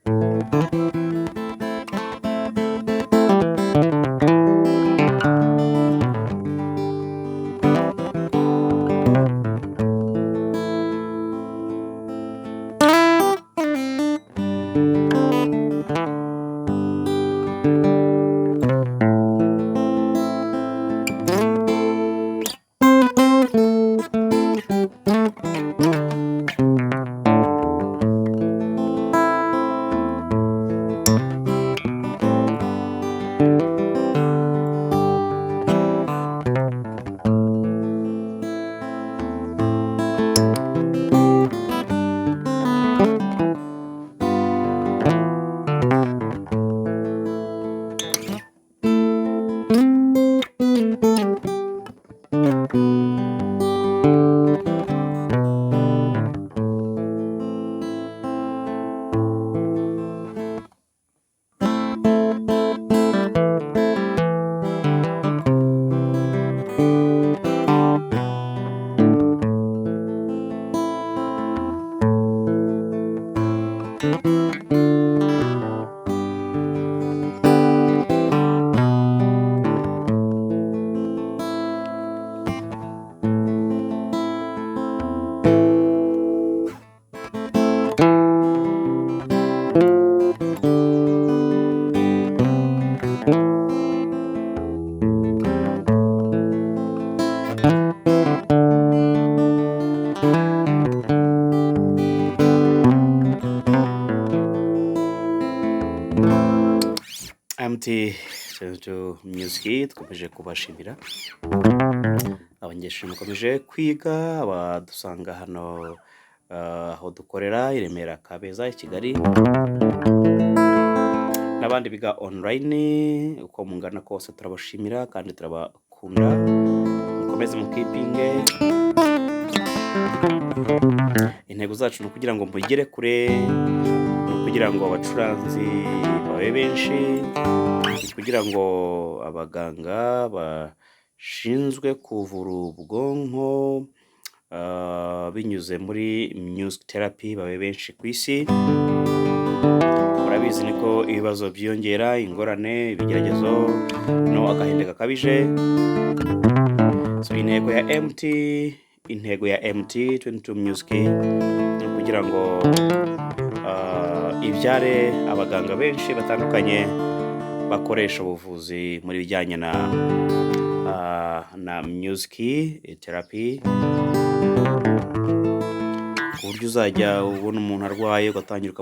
MT Music dukomeje kubashimira abanyeshuri mukomeje kwiga abadusanga hano aho dukorera i Remera, Kabeza, i Kigali n'abandi biga online uko mungana kose turabashimira kandi turabakunda, mukomeze mukipinge. Intego zacu ni kugira ngo mugere kure, kugira ngo abacuranzi babe benshi, kugira ngo abaganga bashinzwe kuvura ubwonko binyuze muri music therapy babe benshi ku isi. Murabizi niko ibibazo byiyongera, ingorane, ibigeragezo no agahinda gakabije. So intego ya MT 22 Music ni kugira ngo ibyare abaganga benshi batandukanye bakoresha ubuvuzi muri bijyanye na music therapy, ku buryo uzajya ubona umuntu arwaye ugatangira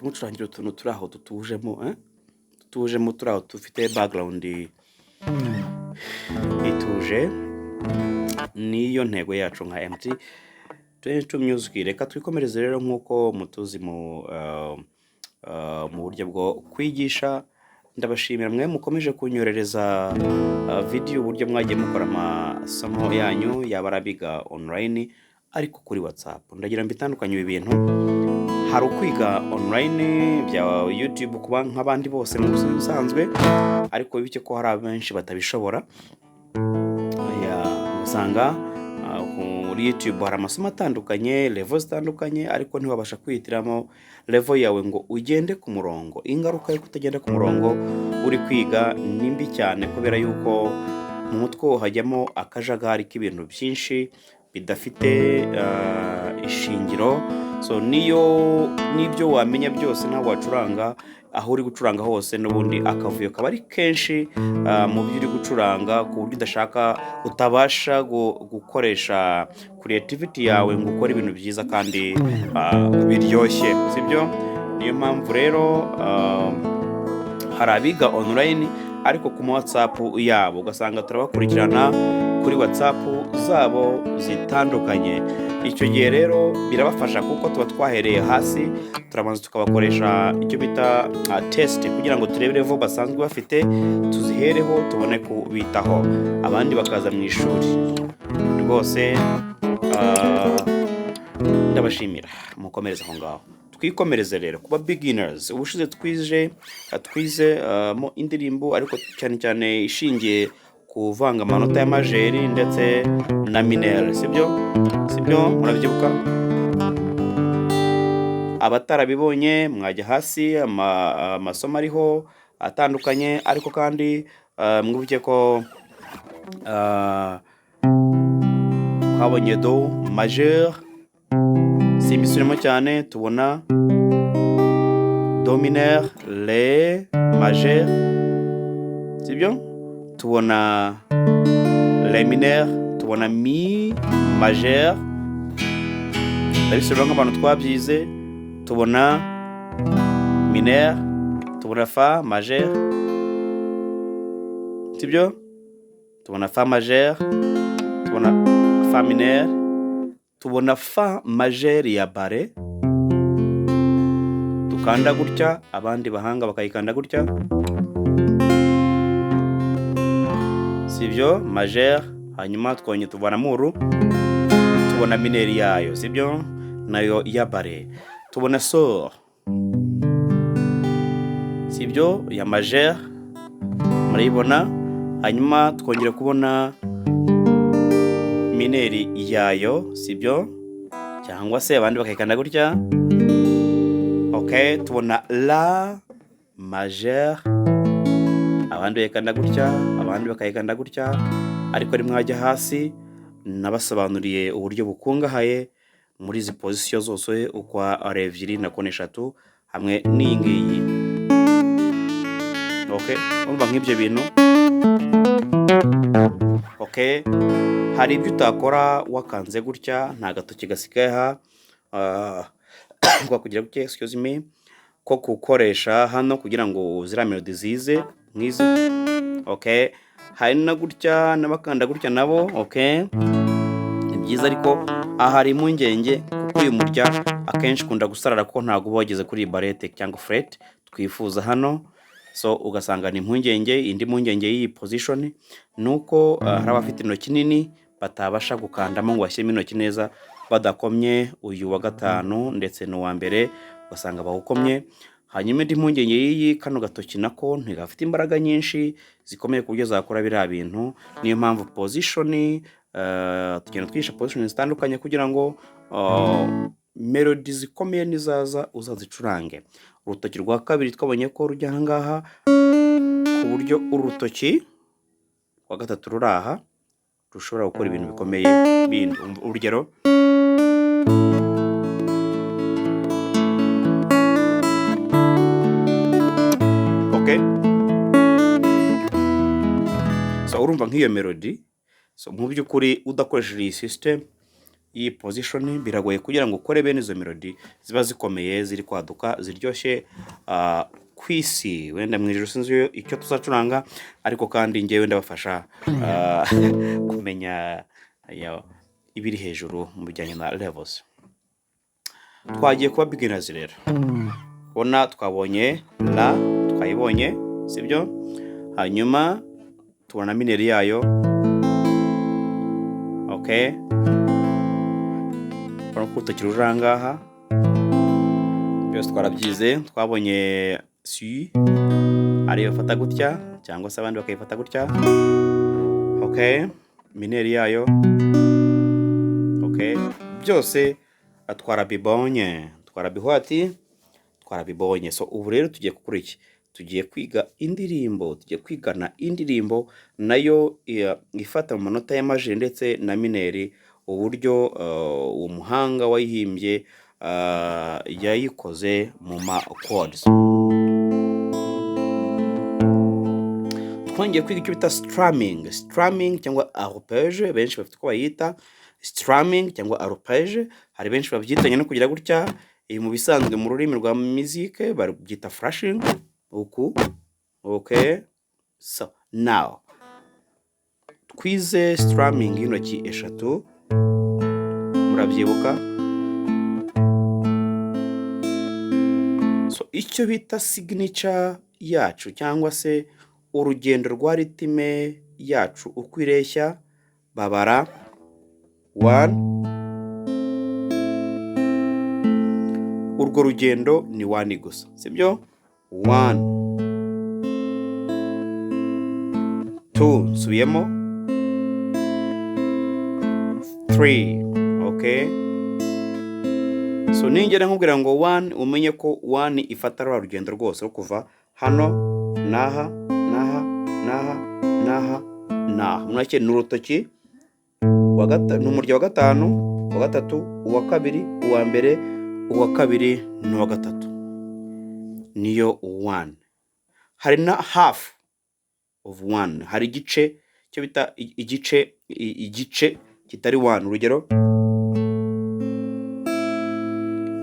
mucurangira utuntu turi aho tutujemo turi aho dufite background ituje. Niyo ntego yacu nka MT 22 Music. Reka twikomereze rero nk'uko mutuzi mu buryo bwo kwigisha. Ndabashimira mwe mukomeje kunyorereza video uburyo mwagiye mukora amasomo yanyu yaba arabiga online ariko kuri WhatsApp. Ndagira mbitandukanye ibi bintu, hari ukwiga online bya YouTube kuba nk'abandi bose mu busanzwe, ariko bike ko hari abenshi batabishobora. Usanga kuri YouTube hari amasomo atandukanye, level zitandukanye, ariko ntiwabasha kwihitiramo level yawe ngo ugende ku murongo. Ingaruka yo kutagenda ku murongo uri kwiga ni mbi cyane, kubera yuko mu mutwe hajyamo akajagari k'ibintu byinshi bidafite ishingiro. So nibyo wamenya byose ntawe wacuranga, aho uri gucuranga hose n'ubundi akavuyo kaba ari kenshi mu byo uri gucuranga, ku buryo utabasha gukoresha creativity yawe ngo ukore ibintu byiza kandi biryoshye, sibyo? Niyo mpamvu rero hari abiga online ariko ku WhatsApp yabo ugasanga turabakurikirana kuri WhatsApp zabo zitandukanye. Icyo gihe rero birabafasha kuko tuba twahereye hasi, turabanza tukabakoresha icyo bita test kugira ngo turebe level basanzwe bafite, tuzihereho tubone kubitaho, abandi bakaza mu ishuri. Rwose ndabashimira, mukomereze aho ngaho. Twikomereze rero kuba beginners. Ubushize twize mo indirimbo ariko cyane cyane ishingiye kuvanga amanota y'amajeri ndetse na minere, sibyo murabyibuka? Abatarabibonye mwajya hasi, amasomo ariho atandukanye, ariko kandi mwibuke ko twabonye do majeur, simbisubiremo cyane, tubona do mineur, re majeur, sibyo? Tubona re mineur, tubona mi majeur, ndabisubiramo nk'abantu twabyize, tubona mineur, tubona fa majeur, sibyo? Tubona fa majeur, tubona fa mineur, tubona fa majeur ya bare, tukanda gutya, abandi bahanga bakayikanda gutya, sibyo? Majeur, hanyuma twonye tubona muru, tubona mineri yayo, sibyo? Nayo ya bare. Tubona sol, sibyo? Ya majeur, murayibona. Hanyuma twongera kubona mineri yayo, sibyo? Cyangwa se abandi bakayikanda gutya. Okay, tubona la majeur, abandi bakayikanda gutya, abandi bakayikanda gutya. Ariko rimwe hajya hasi nabasobanuriye uburyo bukungahaye muri izi position zose uko ari ebyiri na kone 3 hamwe n'iyi ngiyi. Okay, umva nk'ibyo bintu. Okay, hari ibyo utakora wakanze gutya, nta gatoki gasigaye kwa kugira gutya, excuse me, ko gukoresha hano kugira ngo zira melody zize mwize. Okay, hari na gutya n'abakanda gutya nabo. Okay, ni byiza, ariko ahari impungenge kuko uyu murya akenshi kunda gusarara ko ntago bageze kuri barrette cyangwa fret twifuza hano. So ugasanga ni impungenge. Indi mpungenge y'iyi position nuko hari abafite intoki nini batabasha gukandamo ngo bashyiremo intoki neza, badakomye uyu wa gatanu ndetse n'uwa mbere ugasanga bawukomye. Hanyuma indi mpungenge y'iyi kano gatoki nako ntigafite imbaraga nyinshi zikomeye ku buryo zakora biriya bintu. Niyo mpamvu position tugenda twisha position zitandukanye kugira ngo melody zikomeye nizaza uzazicurange. Urutoki rwa kabiri twabonye ko rujya aha ngaha, ku buryo urutoki rwa gatatu ruraha rushobora gukora ibintu bikomeye bindi. Urugero, okay, so urumva nk'iyo melody. So mu by'ukuri udakoresheje iyi system, iyi position, biragoye kugira ngo ukore bene izo melody ziba zikomeye, ziri kwaduka, ziryoshye kwisi. Wenda mu ijoro sinzi icyo tuzacuranga, ariko kandi ngewe ndabafasha kumenya ibiri hejuru mu bijyanye na levels. Twagiye kuba beginners rero. Bona twabonye la, twayibonye, sibyo? Hanyuma tubona mineri yayo. Okay, urutoki rurangaha byose twarabyize. Twabonye si ariyo fata gutya cyangwa se abandi bakayifata gutya. Okay, mineri yayo. Okay, byose twarabibonye, twarabihwati, twarabibonye. So ubu rero tugiye gukora iki? Tugiye kwiga indirimbo, tugiye kwigana indirimbo nayo ifata mu manota y'amajeri ndetse na mineri, uburyo umuhanga wayihimbye yayikoze mu ma chords. Twongeye kwiga icyo bita strumming cyangwa arpège, benshi bafite ko bayita strumming cyangwa arpège. Hari benshi babyitanye no kugira gutya. Mu bisanzwe mu rurimi rwa musique babyita flashing uku. Okay, so now twize strumming y'intoki eshatu, murabyibuka. So icyo bita signature yacu cyangwa se urugendo rwa ritime yacu uko ireshya, babara 1, urwo rugendo ni 1 gusa, sibyo? 1, 2, nsubiyemo, 3, okay. So ningera nkubwira ngo 1, umenye ko 1 ifata rwa rugendo rwose rwo kuva hano naha naha naha naha naha. Mwake n'urutoki n'umurya wa gatanu, wa gatatu, uwa kabiri, uwa mbere, uwa kabiri n'uwa gatatu, niyo 1. Hari na half of 1, hari igice cyo bita igice kitari 1. Urugero,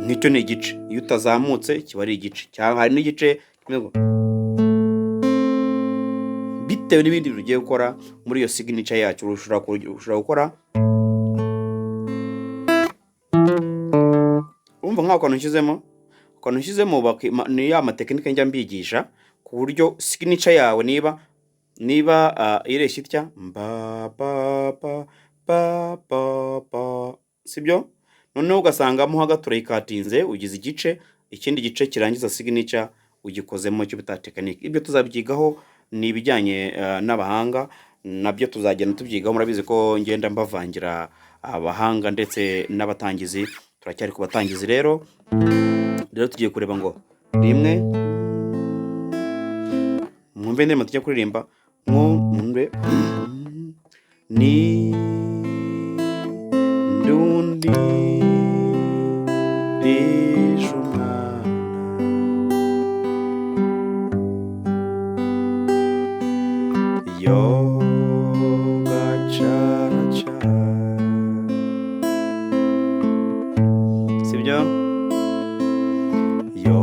nicyo ni igice, iyo utazamutse kiba ari igice, cyangwa hari n'igice bitewe n'ibindi ugiye gukora muri iyo signature yacu. Ushobora gukora umva nk'ako akantu nshyizemo ni ya matekinike njya mbigisha, ku buryo signature yawe niba ireshya itya ba ba ba ba ba ba, sibyo? Noneho ugasangamo hagati urayikatinze, ugize igice, ikindi gice kirangiza signature ugikozemo cyo bita tekinike. Ibyo tuzabyigaho ni ibijyanye n'abahanga, nabyo tuzagenda tubyigaho. Murabizi ko ngenda mbavangira abahanga ndetse n'abatangizi. Turacyari ku batangizi rero tugiye kureba ngo rimwe, mwumve ndimo tujya kuririmba, mwumve ni ndundi rijumana yo gacaraca, sibyo? Yo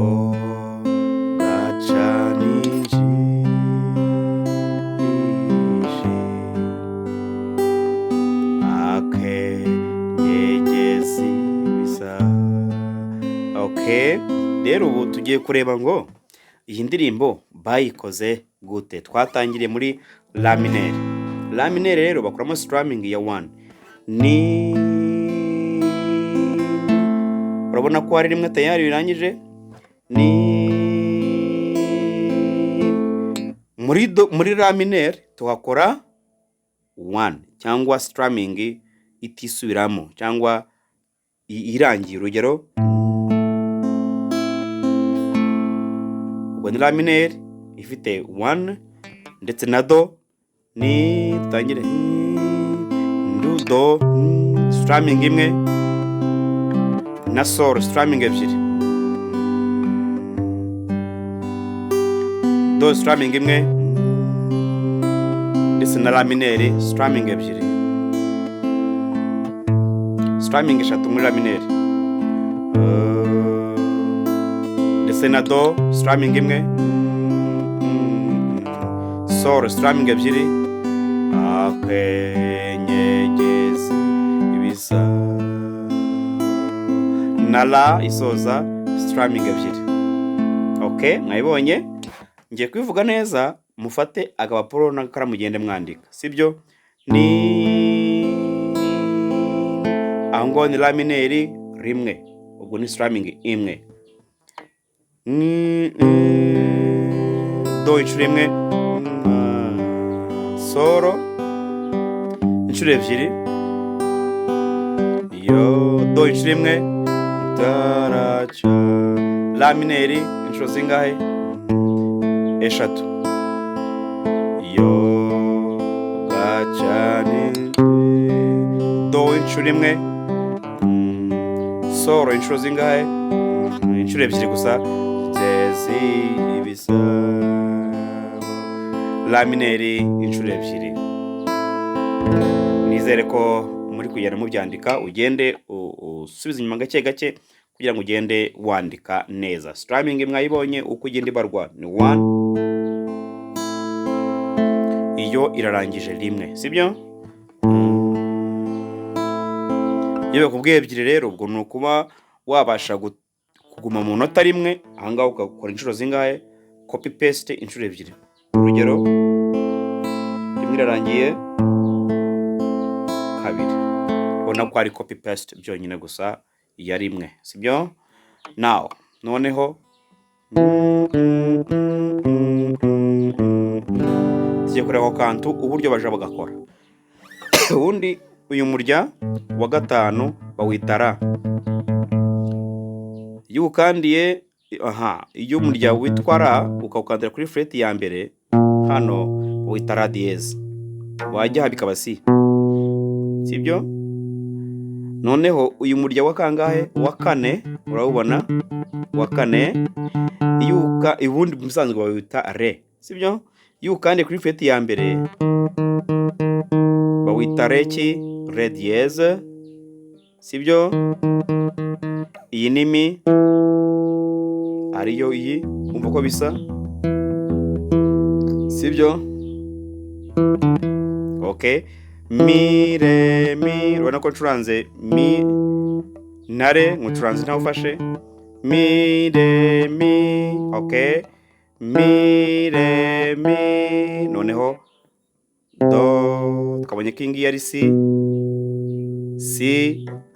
gacaninji akenyegezi bisa. Okay, rero ubu tugiye kureba ngo iyi ndirimbo bayikoze gute. Twatangiriye muri la mineur. La mineur rero bakuramo strumming ya 1. Ni urabona ko hari rimwe tayari birangije. Ni muri la mineur tuhakora 1 cyangwa strumming itisubiramo cyangwa irangiye. Urugero, ubwo ni la mineur ifite 1 ndetse na do, ni tangire ndu do strumming imwe na sol strumming ebyiri, do strumming imwe ndetse na la mineur strumming ebyiri, strumming eshatu muri la mineur, ndetse na do strumming imwe, sol strumming ebyiri, akenyegezi ibisa, na la isoza strumming ebyiri. Okay, mwayibonye? Ngiye kubivuga neza, mufate agapapuro n'agakaramu mugende mwandika, sibyo? Ni aho ngo ni la mineur rimwe, ubwo ni strumming imwe. Do inshuro imwe, solo inshuro ebyiri, yo do inshuro imwe, taraca, la mineur inshuro zingahe? Eshatu, yo gacane, do inshuro imwe, solo inshuro zingahe? Inshuro ebyiri gusa, zezi ibisa, la mineur inshuro ebyiri. Nizere ko muri kugenda mubyandika, ugende usubiza inyuma gake gake kugira ngo ugende wandika neza. Strumming mwayibonye uko ugenda ibarwa ni 1, yo irarangije rimwe, sibyo? Iyo bakubwiye ebyiri rero ubwo ni ukuba wabasha kuguma mu nota rimwe, ahangaha ugakora inshuro zingahe? Copy paste inshuro ebyiri. Urugero, rimwe irarangiye, kabiri. Ubona ko ari copy paste byonyine gusa ya rimwe, sibyo? Now, noneho tugiye kureba ako kantu uburyo baje bagakora. Ubundi uyu murya wa gatanu bawita ra. Iyo ukandiye, iyo umurya witwa ra ukawukandira kuri fret ya mbere, hano bawita ra dièse. Wajya aha bikaba si, sibyo? Noneho uyu murya wa kangahe? Wa kane, urabubona? Wa kane, ubundi musanzwe bawita re, sibyo? Iyo ukandiye kuri fret ya mbere bawita re ki? Re dièse, sibyo? Iyi ni mi, ariyo iyi, umva ko bisa, sibyo? Okay, mi re mi, urabona ko ncuranze mi na re, ncuranze ntawe ufashe, mi re mi, okay, mi re mi, noneho do, tukabonye ko iyi ngiyi ari si,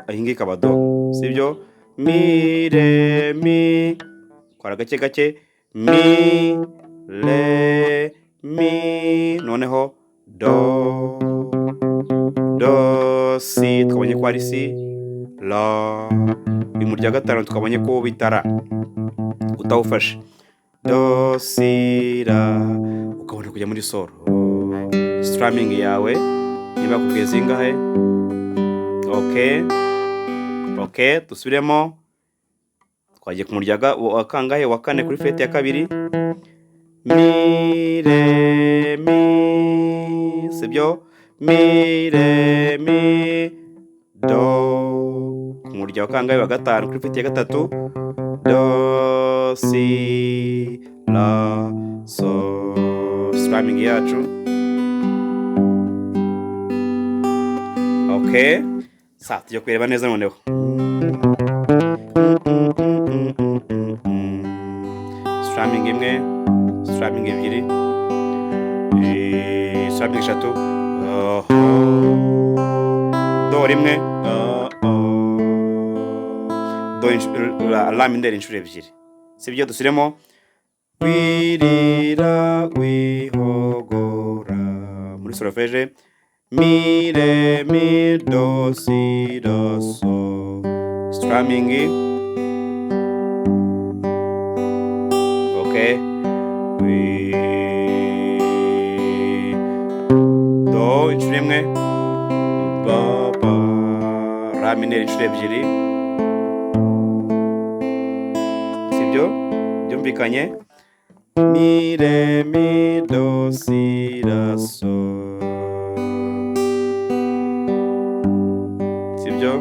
iyi ngiyi ikaba do, sibyo? Mi re mi, kora gake gake, mi re mi, noneho do, do si, tukabonye ko ari si, la. Uyu murya gatanu tukabonye ko bitara utawufashe, do si la, ukabona kujya muri solo. Strumming yawe niba kubwiye zingahe? Okay, dusubiremo. Twagiye ku murya wa kangahe? Wa kane kuri fret ya kabiri, mi re mi, sibyo? Mi re mi, do. Ku murya wa kangahe? Wa gatanu kuri fret ya gatatu, do si la so. Strumming yacu. Okay, sa tujya kureba neza noneho. Strumming imwe, strumming ebyiri, strumming eshatu, do rimwe, do la mineur inshuro ebyiri, sibyo? Dusubiremo, wirira wihogora muri solfège, mi re mi do si do so. Strumming, okay, do inshuro imwe, ba ba, ra mineur inshuro ebyiri, sibyo? Byumvikanye? Mi re mi do si la so, sibyo?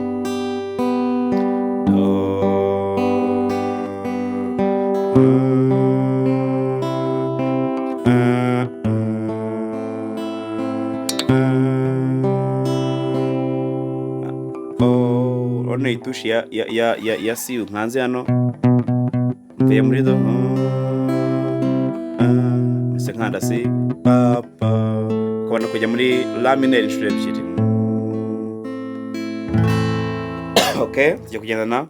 Urabona iyi tushi ya si nkanze hano, mvuye muri do, mbese nkanda si, ukabona kujya muri la mineur inshuro ebyiri. Okay, tugiye kugendana,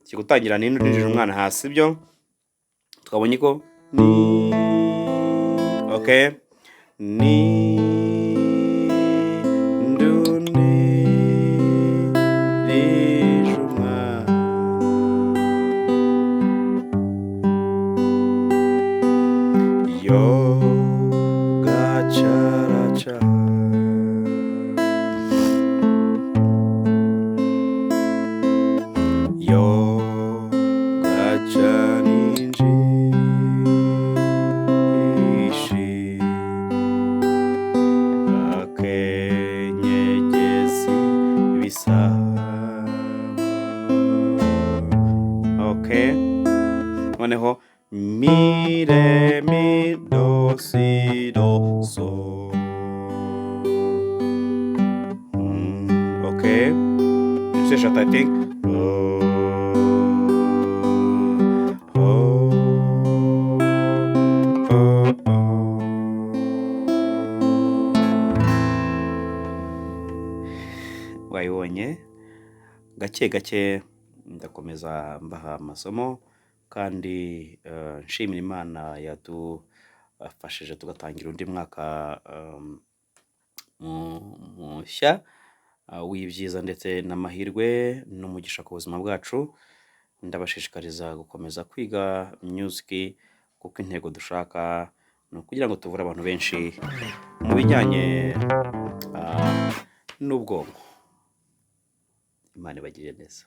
tugiye gutangira ninjije umwana hasi, sibyo? Tukabonye ko ni, okay, ni ndune rijumwa, yo gacharacha, yo gachaninji ishi, akenyegezi bisaba. Okay, noneho mi re mi do si do so. C sharp, I think. Wayibonye gake gake ndakomeza mbaha amasomo kandi nshimira Imana yadufashije tugatangira undi mwaka mushya w'ibyiza ndetse n'amahirwe n'umugisha ku buzima bwacu. Ndabashishikariza gukomeza kwiga music kuko intego dushaka ni ukugira ngo tuvure abantu benshi mu bijyanye n'ubwonko. Imana ibagirire neza.